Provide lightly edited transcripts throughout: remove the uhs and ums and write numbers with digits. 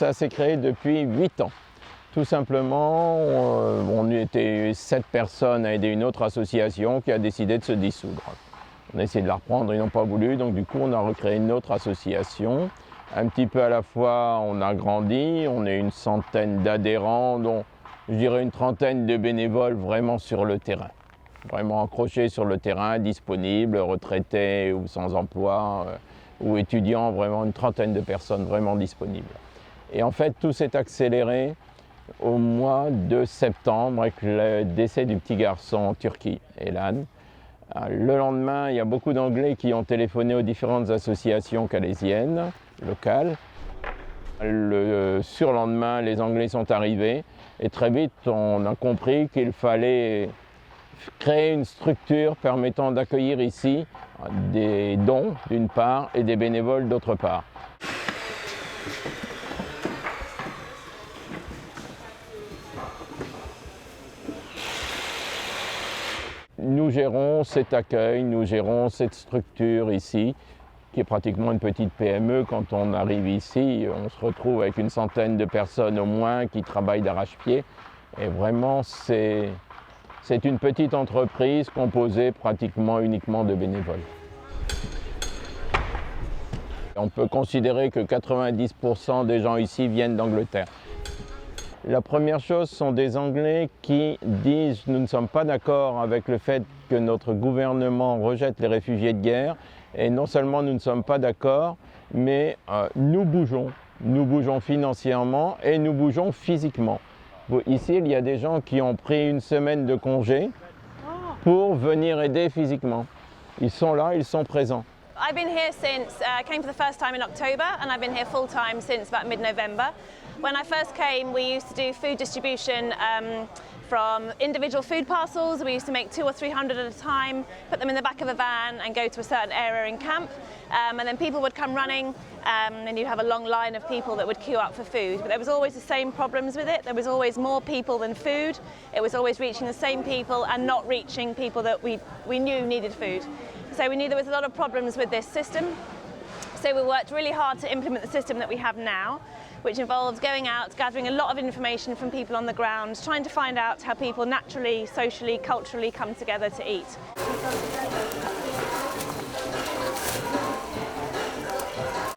ça s'est créé depuis 8 ans. Tout simplement, on était 7 personnes à aider une autre association qui a décidé de se dissoudre. On a essayé de la reprendre, ils n'ont pas voulu, donc du coup on a recréé une autre association. Un petit peu à la fois, on a grandi, on est une centaine d'adhérents, dont je dirais une trentaine de bénévoles vraiment sur le terrain. Vraiment accrochés sur le terrain, disponibles, retraités ou sans emploi, ou étudiants, vraiment une trentaine de personnes vraiment disponibles. Et en fait, tout s'est accéléré au mois de septembre avec le décès du petit garçon en Turquie, Elan. Le lendemain, il y a beaucoup d'Anglais qui ont téléphoné aux différentes associations calaisiennes, locales. Le surlendemain, les Anglais sont arrivés et très vite, on a compris qu'il fallait créer une structure permettant d'accueillir ici des dons d'une part et des bénévoles d'autre part. Nous gérons cet accueil, nous gérons cette structure ici, qui est pratiquement une petite PME. Quand on arrive ici, on se retrouve avec une centaine de personnes au moins qui travaillent d'arrache-pied. Et vraiment, c'est une petite entreprise composée pratiquement uniquement de bénévoles. On peut considérer que 90% des gens ici viennent d'Angleterre. La première chose sont des Anglais qui disent « nous ne sommes pas d'accord avec le fait que notre gouvernement rejette les réfugiés de guerre et non seulement nous ne sommes pas d'accord, mais nous bougeons financièrement et nous bougeons physiquement. » Ici, il y a des gens qui ont pris une semaine de congé pour venir aider physiquement. Ils sont là, ils sont présents. I've been here since, came for the first time in October, and I've been here full time since about mid-November. When I first came, we used to do food distribution from individual food parcels. We used to make 200 or 300 at a time, put them in the back of a van and go to a certain area in camp. And then people would come running and you'd have a long line of people that would queue up for food. But there was always the same problems with it. There was always more people than food. It was always reaching the same people and not reaching people that we knew needed food. So we knew there was a lot of problems with this system. So we worked really hard to implement the system that we have now, which involves going out, gathering a lot of information from people on the ground, trying to find out how people naturally, socially, culturally come together to eat.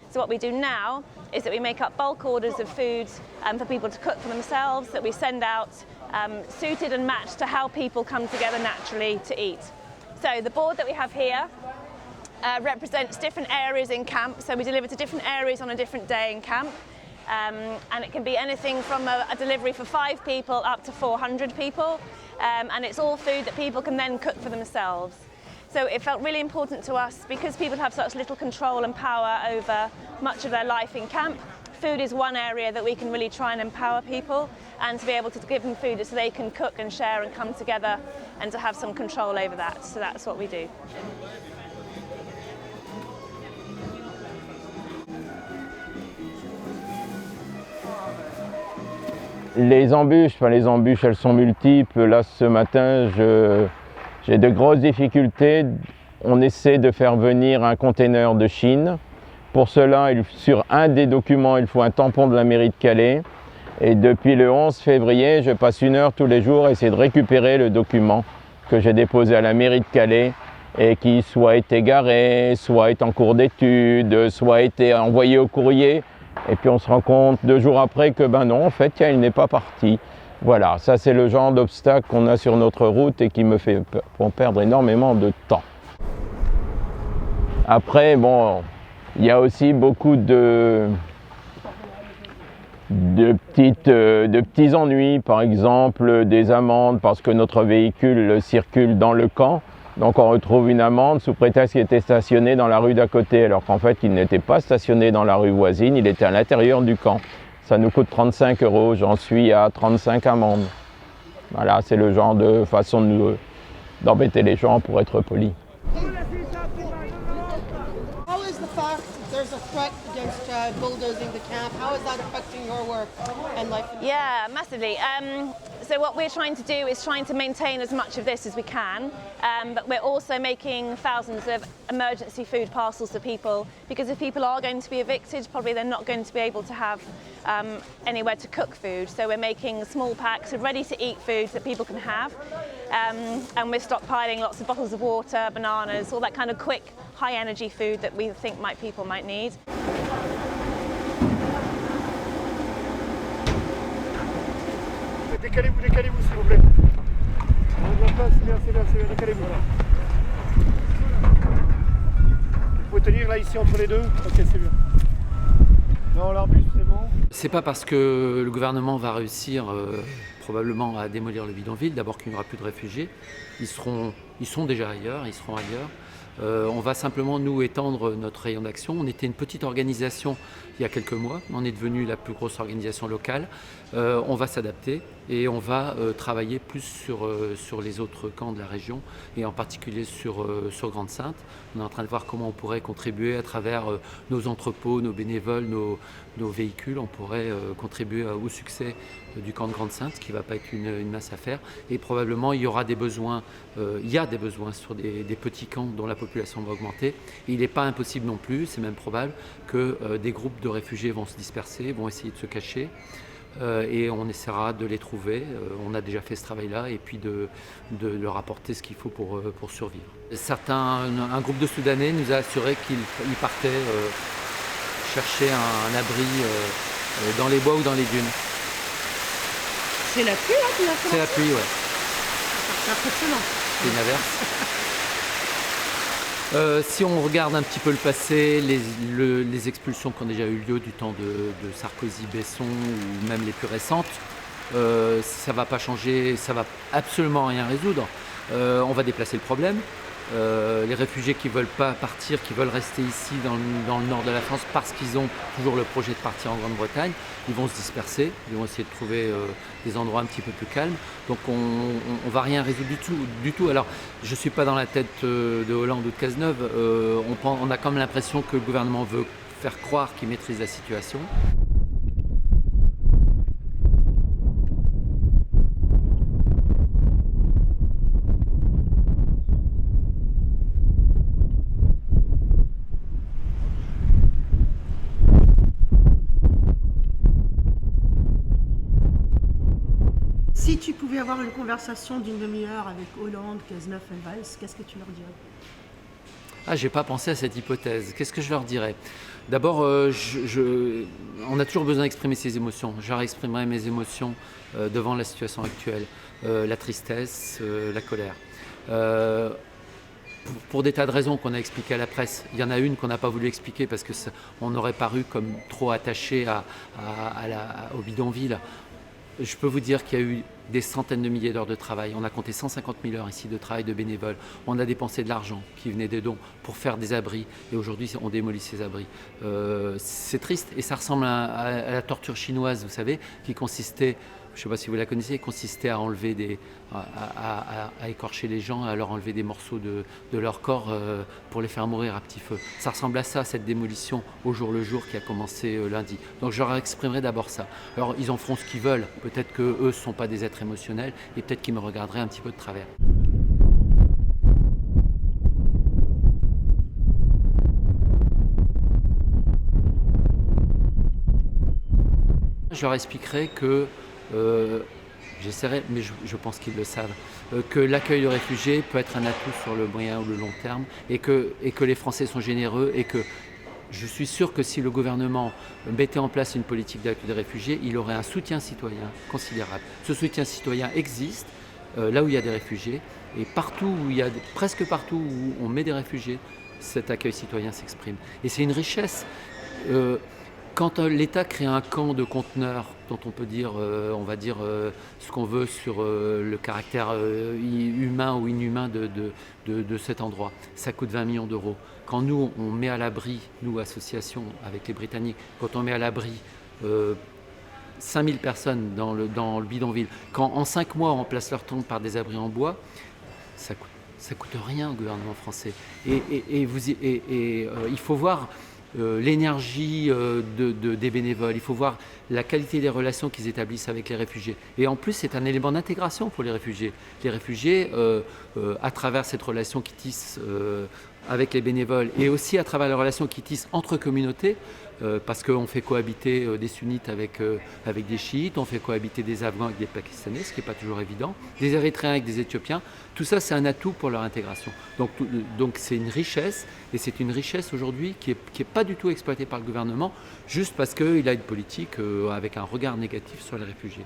So what we do now is that we make up bulk orders of food for people to cook for themselves, that we send out suited and matched to how people come together naturally to eat. So the board that we have here represents different areas in camp, so we deliver to different areas on a different day in camp. And it can be anything from a delivery for 5 people up to 400 people, and it's all food that people can then cook for themselves. So it felt really important to us, because people have such little control and power over much of their life in camp. Food is one area that we can really try and empower people, and to be able to give them food so they can cook and share and come together and to have some control over that. So that's what we do. Les embûches, elles sont multiples. Là, ce matin, j'ai de grosses difficultés. On essaie de faire venir un container de Chine. Pour cela, sur un des documents, il faut un tampon de la mairie de Calais. Et depuis le 11 février, je passe 1 heure tous les jours à essayer de récupérer le document que j'ai déposé à la mairie de Calais et qui soit est égaré, soit est en cours d'étude, soit été envoyé au courrier. Et puis on se rend compte 2 jours après que ben non, en fait, il n'est pas parti. Voilà, ça c'est le genre d'obstacle qu'on a sur notre route et qui me font perdre énormément de temps. Après, bon, il y a aussi beaucoup de petits ennuis, par exemple des amendes parce que notre véhicule circule dans le camp. Donc on retrouve une amende sous prétexte qu'il était stationné dans la rue d'à côté, alors qu'en fait il n'était pas stationné dans la rue voisine, il était à l'intérieur du camp. Ça nous coûte 35 €, j'en suis à 35 amendes. Voilà, c'est le genre de façon d'embêter les gens pour être poli. How is the fact there's a threat against bulldozing the camp? How is that affecting your work and life? Yeah, massively. So what we're trying to do is trying to maintain as much of this as we can, but we're also making thousands of emergency food parcels to people, because if people are going to be evicted, probably they're not going to be able to have anywhere to cook food. So we're making small packs of ready-to-eat foods that people can have, and we're stockpiling lots of bottles of water, bananas, all that kind of quick, high-energy food that we think people might need. Décalez-vous s'il vous plaît. On va pas, c'est bien, décalez-vous. Vous pouvez tenir là ici entre les deux. Ok, c'est bien. Non, l'arbuste c'est bon. C'est pas parce que le gouvernement va réussir probablement à démolir le bidonville, d'abord qu'il n'y aura plus de réfugiés. Ils sont déjà ailleurs, ils seront ailleurs. On va simplement nous étendre notre rayon d'action. On était une petite organisation il y a quelques mois, on est devenu la plus grosse organisation locale. On va s'adapter et on va travailler plus sur les autres camps de la région et en particulier sur Grande-Synthe. On est en train de voir comment on pourrait contribuer à travers nos entrepôts, nos bénévoles, nos véhicules. On pourrait contribuer au succès du camp de Grande-Synthe, qui ne va pas être une mince affaire. Et probablement il y aura des besoins, il y a des besoins sur des petits camps dont la population va augmenter. Et il n'est pas impossible non plus, c'est même probable, que des groupes de réfugiés vont se disperser, vont essayer de se cacher. Et on essaiera de les trouver. On a déjà fait ce travail-là et puis de leur apporter ce qu'il faut pour survivre. Un groupe de Soudanais nous a assuré qu'ils partaient chercher un abri dans les bois ou dans les dunes. C'est la pluie là qui va C'est la pluie, ouais. C'est impressionnant. C'est une averse. Si on regarde un petit peu le passé, les expulsions qui ont déjà eu lieu du temps de Sarkozy, Besson ou même les plus récentes, ça ne va pas changer, ça ne va absolument rien résoudre. On va déplacer le problème. Les réfugiés qui ne veulent pas partir, qui veulent rester ici dans le nord de la France parce qu'ils ont toujours le projet de partir en Grande-Bretagne, ils vont se disperser, ils vont essayer de trouver des endroits un petit peu plus calmes. Donc on ne va rien résoudre du tout. Alors je ne suis pas dans la tête de Hollande ou de Cazeneuve, on a quand même l'impression que le gouvernement veut faire croire qu'il maîtrise la situation. Si tu pouvais avoir une conversation d'une demi-heure avec Hollande, Cazeneuve et Valls, qu'est-ce que tu leur dirais? Ah, j'ai pas pensé à cette hypothèse. Qu'est-ce que je leur dirais? D'abord, on a toujours besoin d'exprimer ses émotions. Je leur exprimerai mes émotions devant la situation actuelle, la tristesse, la colère. Pour des tas de raisons qu'on a expliquées à la presse. Il y en a une qu'on n'a pas voulu expliquer parce qu'on aurait paru comme trop attaché au bidonville. Je peux vous dire qu'il y a eu des centaines de milliers d'heures de travail. On a compté 150 000 heures ici de travail de bénévoles. On a dépensé de l'argent qui venait des dons pour faire des abris. Et aujourd'hui, on démolit ces abris. C'est triste et ça ressemble à la torture chinoise, vous savez, qui consistait, je ne sais pas si vous la connaissez, consistait à enlever à écorcher les gens, à leur enlever des morceaux de leur corps pour les faire mourir à petit feu. Ça ressemble à ça, cette démolition au jour le jour qui a commencé lundi. Donc je leur exprimerai d'abord ça. Alors ils en feront ce qu'ils veulent. Peut-être qu'eux ne sont pas des êtres émotionnels et peut-être qu'ils me regarderaient un petit peu de travers. Je leur expliquerai que j'essaierai, mais je pense qu'ils le savent, que l'accueil de réfugiés peut être un atout sur le moyen ou le long terme et que les Français sont généreux et que je suis sûr que si le gouvernement mettait en place une politique d'accueil des réfugiés, il aurait un soutien citoyen considérable. Ce soutien citoyen existe là où il y a des réfugiés et presque partout où on met des réfugiés, cet accueil citoyen s'exprime. Et c'est une richesse. Quand l'État crée un camp de conteneurs dont on peut dire, on va dire ce qu'on veut sur le caractère humain ou inhumain de cet endroit, ça coûte 20 millions d'euros. Quand nous, on met à l'abri, nous, association avec les Britanniques, quand on met à l'abri 5000 personnes dans le bidonville, quand en 5 mois on place leur tente par des abris en bois, ça coûte rien au gouvernement français. Et il faut voir l'énergie des bénévoles, il faut voir la qualité des relations qu'ils établissent avec les réfugiés. Et en plus, c'est un élément d'intégration pour les réfugiés. Les réfugiés, à travers cette relation qu'ils tissent avec les bénévoles et aussi à travers la relation qu'ils tissent entre communautés, parce qu'on fait cohabiter des sunnites avec des chiites, on fait cohabiter des Afghans avec des Pakistanais, ce qui n'est pas toujours évident, des Érythréens avec des Éthiopiens, tout ça c'est un atout pour leur intégration. Donc c'est une richesse, et c'est une richesse aujourd'hui qui est pas du tout exploitée par le gouvernement, juste parce qu'il a une politique avec un regard négatif sur les réfugiés.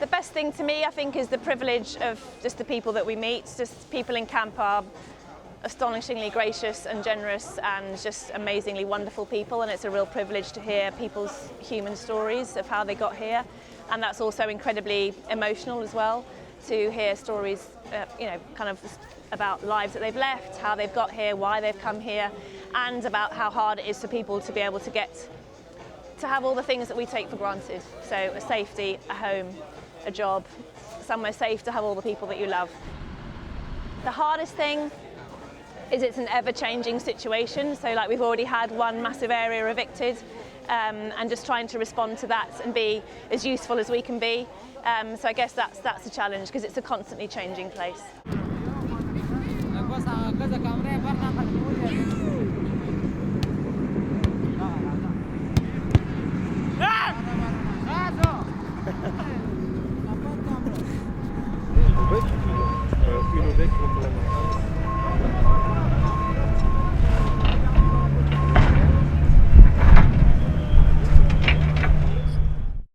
The best thing to me, I think, is the privilege of just the people that we meet. Just people in camp are astonishingly gracious and generous and just amazingly wonderful people, and it's a real privilege to hear people's human stories of how they got here, and that's also incredibly emotional as well, to hear stories, kind of about lives that they've left, how they've got here, why they've come here, and about how hard it is for people to be able to have all the things that we take for granted. So a safety, a home, a job, somewhere safe to have all the people that you love. The hardest thing is it's an ever-changing situation. So like we've already had one massive area evicted, and just trying to respond to that and be as useful as we can be. So I guess that's the challenge, because it's a constantly changing place. Une bec contre la main.